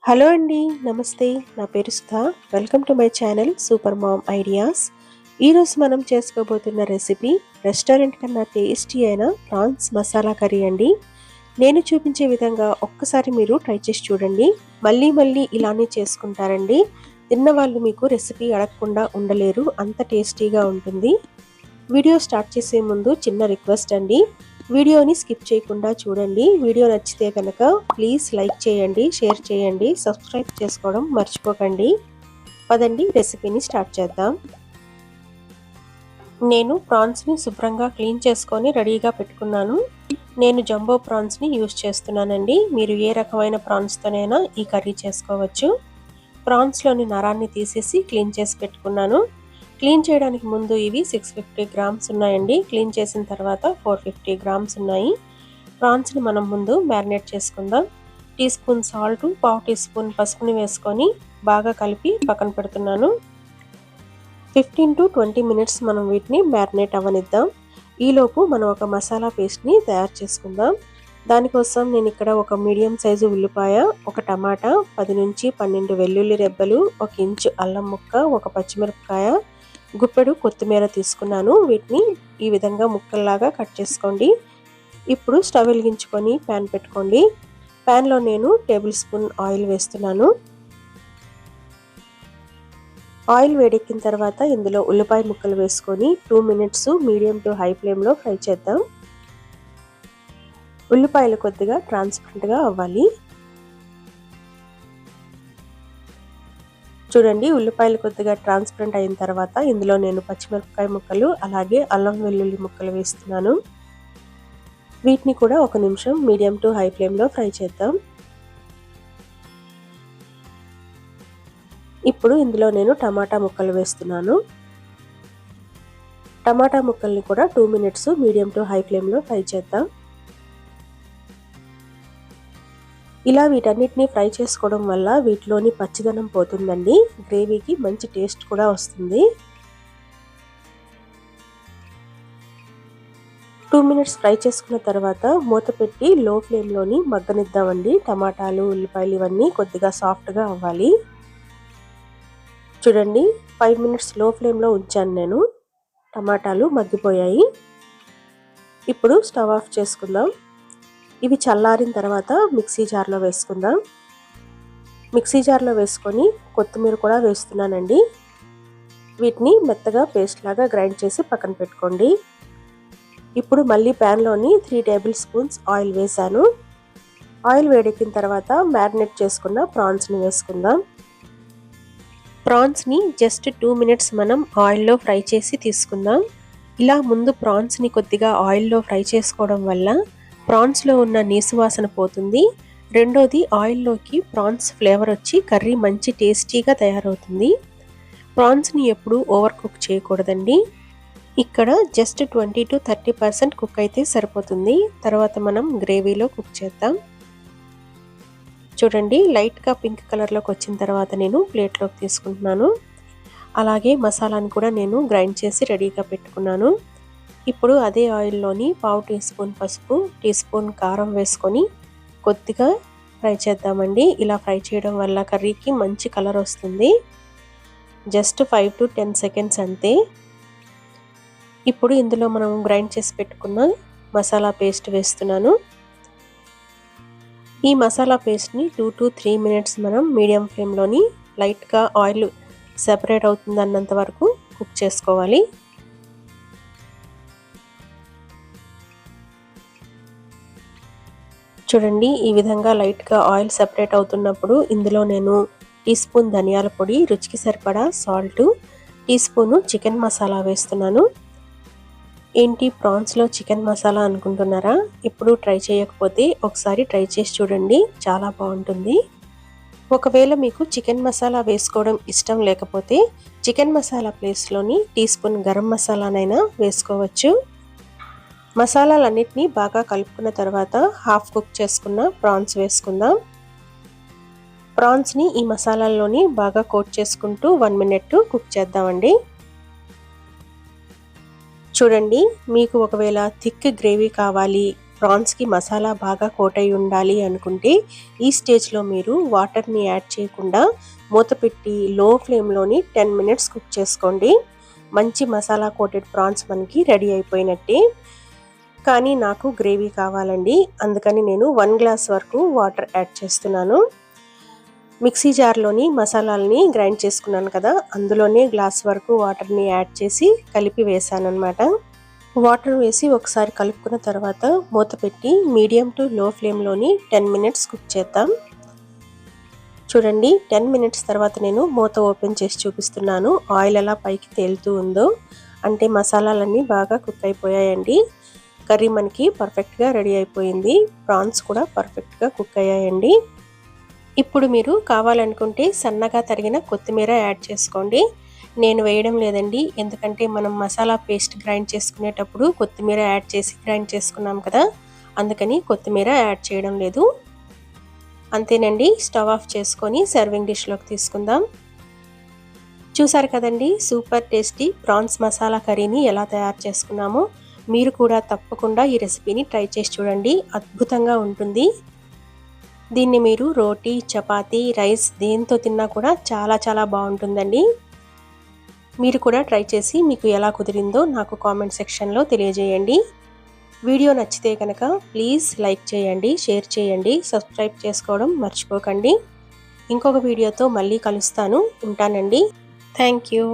Hello అండి, నమస్తే. నా పేరు Sudha. Welcome to my channel super mom ideas. ఈరోజు మనం చేసుకోబోతున్న రెసిపీ రెస్టారెంట్ కన్నా టేస్టీ అయిన ప్రాన్స్ మసాలా కర్రీ అండి. నేను చూపించే విధంగా ఒక్కసారి మీరు ట్రై చేసి చూడండి. మళ్ళీ మళ్ళీ ఇలానే చేసుకుంటారండి. తిన్న వాళ్ళు మీకు రెసిపీ అడగకుండా ఉండలేరు, అంత టేస్టీగా ఉంటుంది. వీడియో స్టార్ట్ చేసే ముందు చిన్న రిక్వెస్ట్ అండి, వీడియోని స్కిప్ చేయకుండా చూడండి. వీడియో నచ్చితే కనుక ప్లీజ్ లైక్ చేయండి, షేర్ చేయండి, సబ్స్క్రైబ్ చేసుకోవడం మర్చిపోకండి. పదండి రెసిపీని స్టార్ట్ చేద్దాం. నేను ప్రాన్స్ని శుభ్రంగా క్లీన్ చేసుకొని రెడీగా పెట్టుకున్నాను. నేను జంబో ప్రాన్స్ని యూజ్ చేస్తున్నానండి. మీరు ఏ రకమైన ప్రాన్స్తోనైనా ఈ కర్రీ చేసుకోవచ్చు. ప్రాన్స్లోని నరాన్ని తీసేసి క్లీన్ చేసి పెట్టుకున్నాను. క్లీన్ చేయడానికి ముందు ఇవి 650 గ్రామ్స్ ఉన్నాయండి. క్లీన్ చేసిన తర్వాత 450 గ్రామ్స్ ఉన్నాయి. ప్రాన్స్ని మనం ముందు మ్యారినేట్ చేసుకుందాం. టీ స్పూన్ సాల్ట్, పావు టీ స్పూన్ పసుపుని వేసుకొని బాగా కలిపి పక్కన పెడుతున్నాను. 15 to 20 మినిట్స్ మనం వీటిని మ్యారినేట్ అవ్వనిద్దాం. ఈలోపు మనం ఒక మసాలా పేస్ట్ని తయారు చేసుకుందాం. దానికోసం నేను ఇక్కడ ఒక మీడియం సైజు ఉల్లిపాయ, ఒక టమాటా, 10 నుంచి 12 వెల్లుల్లి రెబ్బలు, 1 ఇంచు అల్లం ముక్క, ఒక పచ్చిమిరపకాయ, గుప్పెడు కొత్తిమీర తీసుకున్నాను. వీటిని ఈ విధంగా ముక్కల్లాగా కట్ చేసుకోండి. ఇప్పుడు స్టవ్ వెలిగించుకొని ప్యాన్ పెట్టుకోండి. ప్యాన్లో నేను టేబుల్ స్పూన్ ఆయిల్ వేస్తున్నాను. ఆయిల్ వేడెక్కిన తర్వాత ఇందులో ఉల్లిపాయ ముక్కలు వేసుకొని 2 మినిట్స్ మీడియం టు హై ఫ్లేమ్లో ఫ్రై చేద్దాం. ఉల్లిపాయలు కొద్దిగా ట్రాన్స్పరెంట్గా అవ్వాలి. చూడండి, ఉల్లిపాయలు కొద్దిగా ట్రాన్స్పరెంట్ అయిన తర్వాత ఇందులో నేను పచ్చిమిరపకాయ ముక్కలు అలాగే అల్లం వెల్లుల్లి ముక్కలు వేస్తున్నాను. వీటిని కూడా 1 నిమిషం మీడియం టు హై ఫ్లేమ్లో ఫ్రై చేద్దాం. ఇప్పుడు ఇందులో నేను టమాటా ముక్కలు వేస్తున్నాను. టమాటా ముక్కల్ని కూడా 2 మినిట్స్ మీడియం టు హై ఫ్లేమ్లో ఫ్రై చేద్దాం. ఇలా వీటన్నిటిని ఫ్రై చేసుకోవడం వల్ల వీటిలోని పచ్చిదనం పోతుందండి. గ్రేవీకి మంచి టేస్ట్ కూడా వస్తుంది. 2 మినిట్స్ ఫ్రై చేసుకున్న తర్వాత మూత పెట్టి లో ఫ్లేమ్లోని మగ్గనిద్దామండి. టమాటాలు, ఉల్లిపాయలు ఇవన్నీ కొద్దిగా సాఫ్ట్గా అవ్వాలి. చూడండి, 5 మినిట్స్ లో ఫ్లేమ్లో ఉంచాను నేను. టమాటాలు మగ్గిపోయాయి. ఇప్పుడు స్టవ్ ఆఫ్ చేసుకుందాం. ఇవి చల్లారిన తర్వాత మిక్సీ జార్లో వేసుకుందాం. మిక్సీ జార్లో వేసుకొని కొత్తిమీర కూడా వేస్తున్నానండి. వీటిని మెత్తగా పేస్ట్ లాగా గ్రైండ్ చేసి పక్కన పెట్టుకోండి. ఇప్పుడు మళ్ళీ ప్యాన్లోని 3 టేబుల్ స్పూన్స్ ఆయిల్ వేసాను. ఆయిల్ వేడెక్కిన తర్వాత మ్యారినేట్ చేసుకున్న ప్రాన్స్ని వేసుకుందాం. ప్రాన్స్ని జస్ట్ 2 మినిట్స్ మనం ఆయిల్లో ఫ్రై చేసి తీసుకుందాం. ఇలా ముందు ప్రాన్స్ని కొద్దిగా ఆయిల్లో ఫ్రై చేసుకోవడం వల్ల ప్రాన్స్లో ఉన్న నీసు వాసన పోతుంది. రెండోది, ఆయిల్లోకి ప్రాన్స్ ఫ్లేవర్ వచ్చి కర్రీ మంచి టేస్టీగా తయారవుతుంది. ప్రాన్స్ని ఎప్పుడూ ఓవర్ కుక్ చేయకూడదండి. ఇక్కడ జస్ట్ 20 to 30% కుక్ అయితే సరిపోతుంది. తర్వాత మనం గ్రేవీలో కుక్ చేద్దాం. చూడండి, లైట్గా పింక్ కలర్లోకి వచ్చిన తర్వాత నేను ప్లేట్లోకి తీసుకుంటున్నాను. అలాగే మసాలాని కూడా నేను గ్రైండ్ చేసి రెడీగా పెట్టుకున్నాను. ఇప్పుడు అదే ఆయిల్లోని పావు టీ స్పూన్ పసుపు, టీ స్పూన్ కారం వేసుకొని కొద్దిగా ఫ్రై చేద్దామండి. ఇలా ఫ్రై చేయడం వల్ల కర్రీకి మంచి కలర్ వస్తుంది. జస్ట్ 5 to 10 సెకండ్స్ అంతే. ఇప్పుడు ఇందులో మనం గ్రైండ్ చేసి పెట్టుకున్న మసాలా పేస్ట్ వేస్తున్నాను. ఈ మసాలా పేస్ట్ని 2 to 3 మినిట్స్ మనం మీడియం ఫ్లేమ్లోని లైట్గా ఆయిల్ సెపరేట్ అవుతుంది అన్నంత వరకు కుక్ చేసుకోవాలి. చూడండి, ఈ విధంగా లైట్గా ఆయిల్ సెపరేట్ అవుతున్నప్పుడు ఇందులో నేను టీ స్పూన్ ధనియాల పొడి, రుచికి సరిపడా salt, teaspoon chicken masala వేస్తున్నాను. ఏంటి ప్రాన్స్లో చికెన్ మసాలా అనుకుంటున్నారా? ఇప్పుడు ట్రై చేయకపోతే ఒకసారి ట్రై చేసి చూడండి, చాలా బాగుంటుంది. ఒకవేళ మీకు చికెన్ మసాలా వేసుకోవడం ఇష్టం లేకపోతే చికెన్ మసాలా ప్లేస్లోని టీ స్పూన్ గరం మసాలానైనా వేసుకోవచ్చు. మసాలాలన్నిటినీ బాగా కలుపుకున్న తర్వాత హాఫ్ కుక్ చేసుకున్న ప్రాన్స్ వేసుకుందాం. ప్రాన్స్ని ఈ మసాలాల్లోని బాగా కోట్ చేసుకుంటూ 1 మినిట్ కుక్ చేద్దామండి. చూడండి, మీకు ఒకవేళ థిక్ గ్రేవీ కావాలి, ప్రాన్స్కి మసాలా బాగా కోట్ అయి ఉండాలి అనుకుంటే ఈ స్టేజ్లో మీరు వాటర్ని యాడ్ చేయకుండా మూత పెట్టి లో ఫ్లేమ్లోని 10 మినిట్స్ కుక్ చేసుకోండి. మంచి మసాలా కోటెడ్ ప్రాన్స్ మనకి రెడీ అయిపోయినట్టే. కానీ నాకు గ్రేవీ కావాలండి, అందుకని నేను 1 గ్లాస్ వరకు వాటర్ యాడ్ చేస్తున్నాను. మిక్సీ జార్లోని మసాలాలని గ్రైండ్ చేసుకున్నాను కదా, అందులోనే గ్లాస్ వరకు వాటర్ని యాడ్ చేసి కలిపి వేసానన్నమాట. వాటర్ వేసి ఒకసారి కలుపుకున్న తర్వాత మూత పెట్టి మీడియం టు లో ఫ్లేమ్లోని 10 మినిట్స్ కుక్ చేద్దాం. చూడండి, 10 మినిట్స్ తర్వాత నేను మూత ఓపెన్ చేసి చూపిస్తున్నాను. ఆయిల్ ఎలా పైకి తేలుతూ ఉందో అంటే మసాలాలన్నీ బాగా కుక్ అయిపోయాయండి. కర్రీ మనకి పర్ఫెక్ట్గా రెడీ అయిపోయింది. ప్రాన్స్ కూడా పర్ఫెక్ట్గా కుక్ అయ్యాయండి. ఇప్పుడు మీరు కావాలనుకుంటే సన్నగా తరిగిన కొత్తిమీర యాడ్ చేసుకోండి. నేను వేయడం లేదండి, ఎందుకంటే మనం మసాలా పేస్ట్ గ్రైండ్ చేసుకునేటప్పుడు కొత్తిమీర యాడ్ చేసి గ్రైండ్ చేసుకున్నాం కదా, అందుకని కొత్తిమీర యాడ్ చేయడం లేదు. అంతేనండి, స్టవ్ ఆఫ్ చేసుకొని సర్వింగ్ డిష్లోకి తీసుకుందాం. చూసారు కదండి, సూపర్ టేస్టీ ప్రాన్స్ మసాలా కర్రీని ఎలా తయారు చేసుకున్నామో. మీరు కూడా తప్పకుండా ఈ రెసిపీని ట్రై చేసి చూడండి, అద్భుతంగా ఉంటుంది. దీన్ని మీరు రోటీ, చపాతీ, రైస్ దేంతో తిన్నా కూడా చాలా బాగుంటుందండి. మీరు కూడా ట్రై చేసి మీకు ఎలా కుదిరిందో నాకు కామెంట్ సెక్షన్లో తెలియజేయండి. వీడియో నచ్చితే కనుక ప్లీజ్ లైక్ చేయండి, షేర్ చేయండి, సబ్స్క్రైబ్ చేసుకోవడం మర్చిపోకండి. ఇంకొక వీడియోతో మళ్ళీ కలుస్తాను. ఉంటానండి. Thank you.